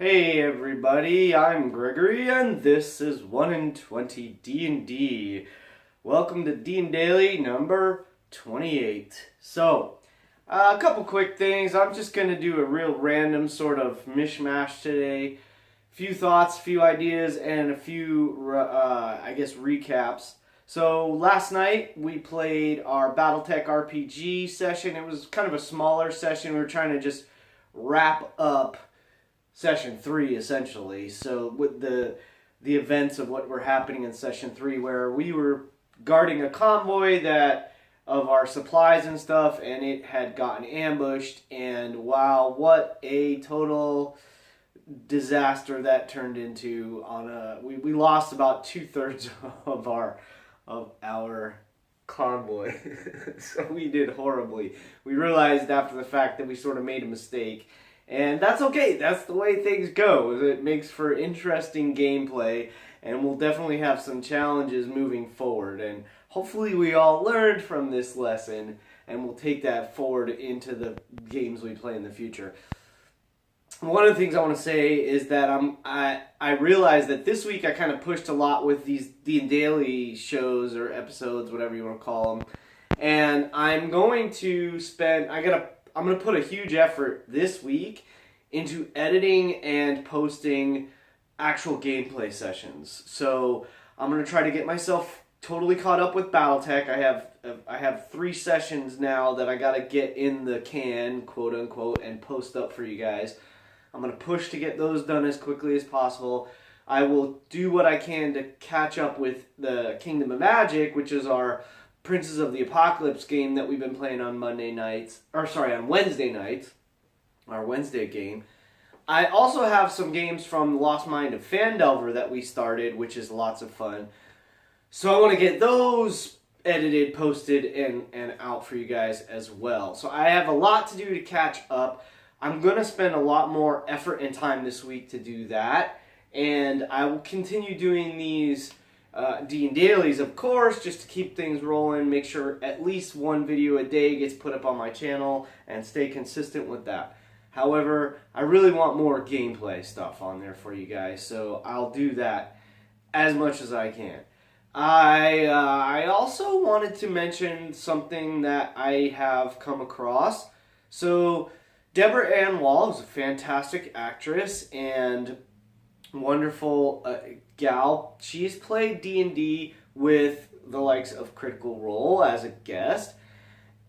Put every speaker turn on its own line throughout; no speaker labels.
Hey everybody, I'm Gregory and this is 1 in 20 D&D. Welcome to DnDaily number 28. So, a couple quick things. I'm just going to do a real random sort of mishmash today. Few thoughts, few ideas, and a few, recaps. So last night we played our Battletech RPG session. It was kind of a smaller session. We were trying to just wrap up Session 3, essentially. So with the events of what were happening in Session 3, where we were guarding a convoy of our supplies and stuff, and it had gotten ambushed, and wow, what a total disaster that turned into. We lost about 2/3 of our convoy. So we did horribly. We realized after the fact that we sort of made a mistake. And that's okay. That's the way things go. It makes for interesting gameplay, and we'll definitely have some challenges moving forward. And hopefully we all learned from this lesson, and we'll take that forward into the games we play in the future. One of the things I want to say is that I realized that this week I kind of pushed a lot with these DnDaily shows or episodes, whatever you want to call them. And I'm going to I'm going to put a huge effort this week into editing and posting actual gameplay sessions. So I'm going to try to get myself totally caught up with Battletech. I have 3 sessions now that I got to get in the can, quote unquote, and post up for you guys. I'm going to push to get those done as quickly as possible. I will do what I can to catch up with the Kingdom of Magic, which is our Princes of the Apocalypse game that we've been playing on Wednesday nights, our Wednesday game. I also have some games from Lost Mind of Phandelver that we started, which is lots of fun. So I want to get those edited, posted, and out for you guys as well. So I have a lot to do to catch up. I'm going to spend a lot more effort and time this week to do that. And I will continue doing these DnDailies, of course, just to keep things rolling, make sure at least one video a day gets put up on my channel, and stay consistent with that. However, I really want more gameplay stuff on there for you guys, so I'll do that as much as I can. I also wanted to mention something that I have come across. So, Deborah Ann Wall is a fantastic actress and wonderful gal. She's played D&D with the likes of Critical Role as a guest,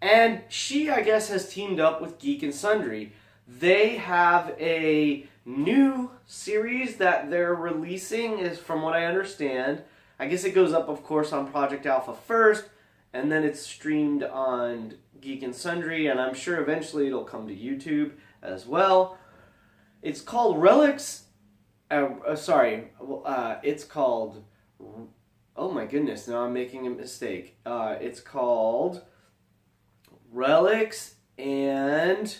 and she, I guess, has teamed up with Geek and Sundry. They have a new series that they're releasing, is from what I understand. I guess it goes up, of course, on Project Alpha first, and then it's streamed on Geek and Sundry, and I'm sure eventually it'll come to YouTube as well. It's called Relics. It's called, oh my goodness, now I'm making a mistake. It's called Relics and,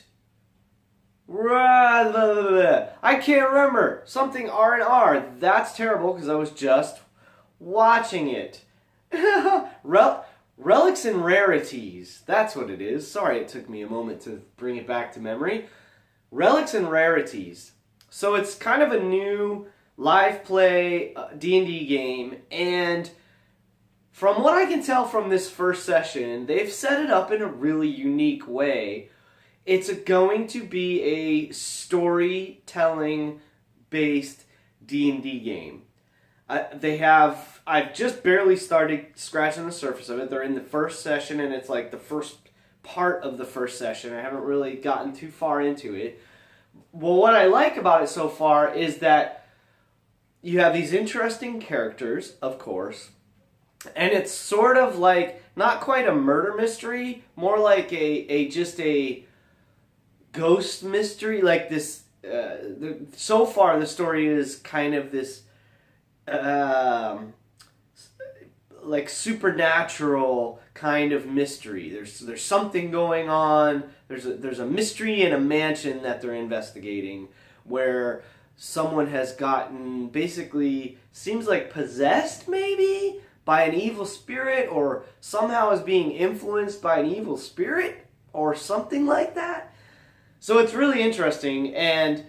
I can't remember, something R&R. That's terrible because I was just watching it. Relics and Rarities, that's what it is. Sorry it took me a moment to bring it back to memory. Relics and Rarities. So it's kind of a new live play D&D game, and from what I can tell from this first session, they've set it up in a really unique way. It's going to be a storytelling based D&D game. I've just barely started scratching the surface of it. They're in the first session, and it's like the first part of the first session. I haven't really gotten too far into it. Well, what I like about it so far is that you have these interesting characters, of course, and it's sort of like, not quite a murder mystery, more like just a ghost mystery, like this, so far the story is kind of this, like supernatural kind of mystery. There's something going on. There's a mystery in a mansion that they're investigating where someone has gotten, basically seems like possessed maybe by an evil spirit, or somehow is being influenced by an evil spirit or something like that. So it's really interesting, and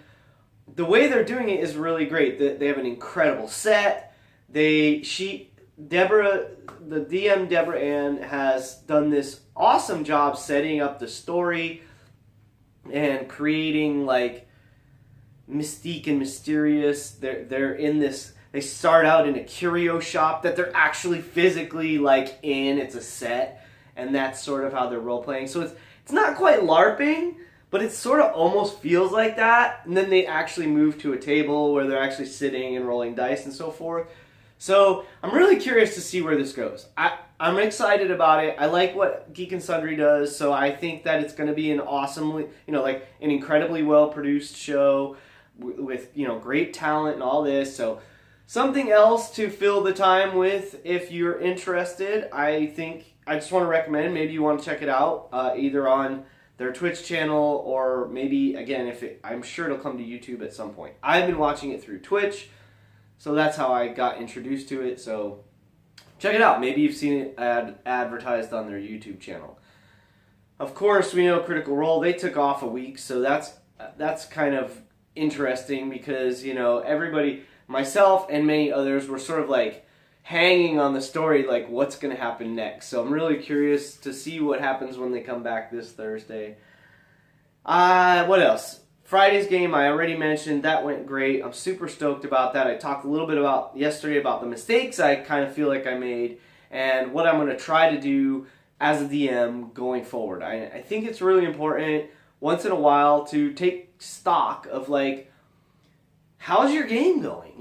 the way they're doing it is really great. They have an incredible set. Deborah, the DM Deborah Ann, has done this awesome job setting up the story and creating like mystique and mysterious. They're in this. They start out in a curio shop that they're actually physically like in. It's a set, and that's sort of how they're role playing. So it's not quite LARPing, but it sort of almost feels like that. And then they actually move to a table where they're actually sitting and rolling dice and so forth. So I'm really curious to see where this goes. I'm excited about it. I like what Geek and Sundry does, so I think that it's going to be an awesomely, like an incredibly well-produced show with, great talent and all this. So something else to fill the time with if you're interested. I just want to recommend, maybe you want to check it out, either on their Twitch channel or maybe, again, I'm sure it'll come to YouTube at some point. I've been watching it through Twitch. So that's how I got introduced to it. So check it out. Maybe you've seen it advertised on their YouTube channel. Of course, we know Critical Role. They took off a week, so that's kind of interesting because, everybody, myself and many others, were sort of like hanging on the story, like what's going to happen next. So I'm really curious to see what happens when they come back this Thursday. What else? Friday's game, I already mentioned, that went great. I'm super stoked about that. I talked a little bit yesterday about the mistakes I kind of feel like I made and what I'm going to try to do as a DM going forward. I think it's really important once in a while to take stock of like, how's your game going?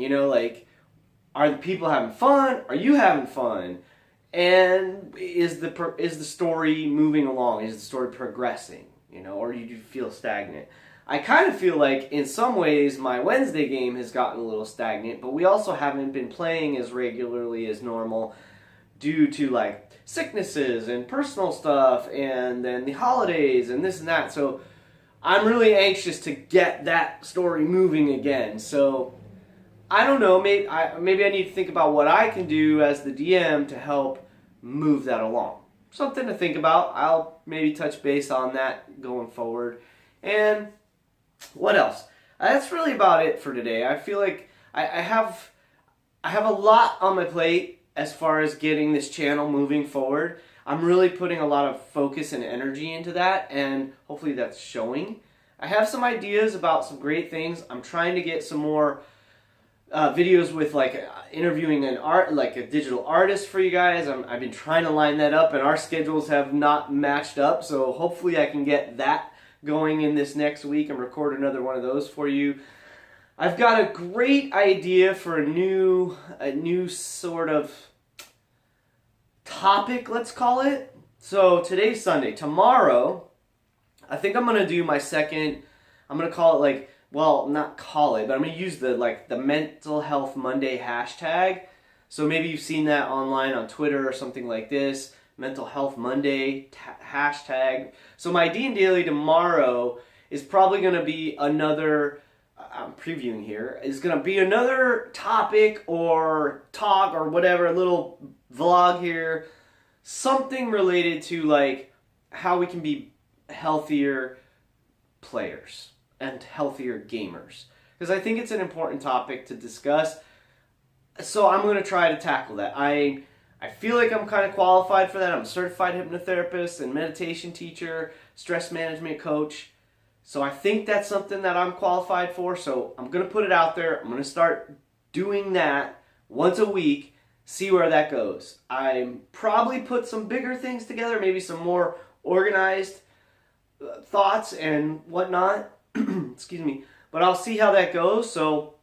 Are the people having fun? Are you having fun? And is the story moving along? Is the story progressing? Or do you feel stagnant? I kind of feel like in some ways my Wednesday game has gotten a little stagnant, but we also haven't been playing as regularly as normal due to like sicknesses and personal stuff and then the holidays and this and that. So I'm really anxious to get that story moving again. So I don't know, maybe I need to think about what I can do as the DM to help move that along. Something to think about. I'll maybe touch base on that going forward. And what else? That's really about it for today. I feel like I have a lot on my plate as far as getting this channel moving forward. I'm really putting a lot of focus and energy into that, and hopefully that's showing. I have some ideas about some great things. I'm trying to get some more videos with like interviewing a digital artist for you guys. I've been trying to line that up, and our schedules have not matched up, so hopefully I can get that going in this next week and record another one of those for you. I've got a great idea for a new sort of topic, let's call it. So today's Sunday. Tomorrow, I think I'm going to do my second, I'm going to call it not call it, but I'm going to use the Mental Health Monday hashtag. So maybe you've seen that online on Twitter or something like this. Mental Health Monday hashtag. So my DnDaily tomorrow is probably going to be another, I'm previewing here, is going to be another topic or talk or whatever, a little vlog here, something related to like how we can be healthier players and healthier gamers. Because I think it's an important topic to discuss. So I'm going to try to tackle that. I feel like I'm kind of qualified for that. I'm a certified hypnotherapist and meditation teacher, stress management coach. So I think that's something that I'm qualified for. So I'm going to put it out there. I'm going to start doing that once a week, see where that goes. I probably put some bigger things together, maybe some more organized thoughts and whatnot. Excuse me. But I'll see how that goes. So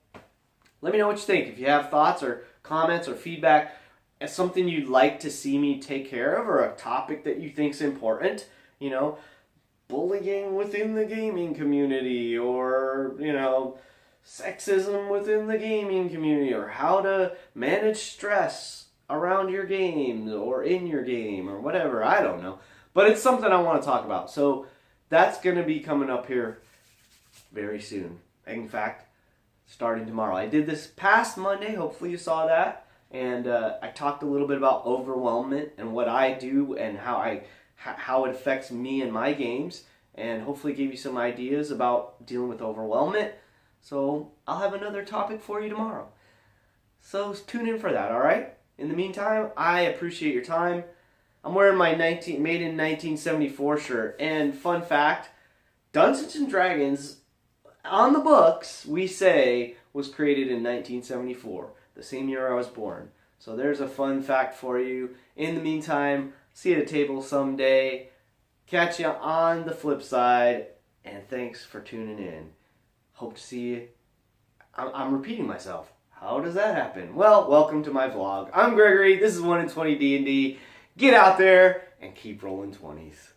let me know what you think. If you have thoughts or comments or feedback, as something you'd like to see me take care of, or a topic that you think's important, bullying within the gaming community, or, sexism within the gaming community, or how to manage stress around your games or in your game or whatever, I don't know. But it's something I want to talk about. So that's going to be coming up here very soon. In fact, starting tomorrow. I did this past Monday, hopefully you saw that. And I talked a little bit about overwhelmment and what I do and how it affects me and my games, and hopefully gave you some ideas about dealing with overwhelmment. So I'll have another topic for you tomorrow. So tune in for that, alright? In the meantime, I appreciate your time. I'm wearing my made in 1974 shirt. And fun fact, Dungeons and Dragons, on the books, we say, was created in 1974, the same year I was born. So there's a fun fact for you. In the meantime, see you at a table someday. Catch you on the flip side. And thanks for tuning in. Hope to see you. I'm repeating myself. How does that happen? Well, welcome to my vlog. I'm Gregory. This is 1 in 20 D&D. Get out there and keep rolling 20s.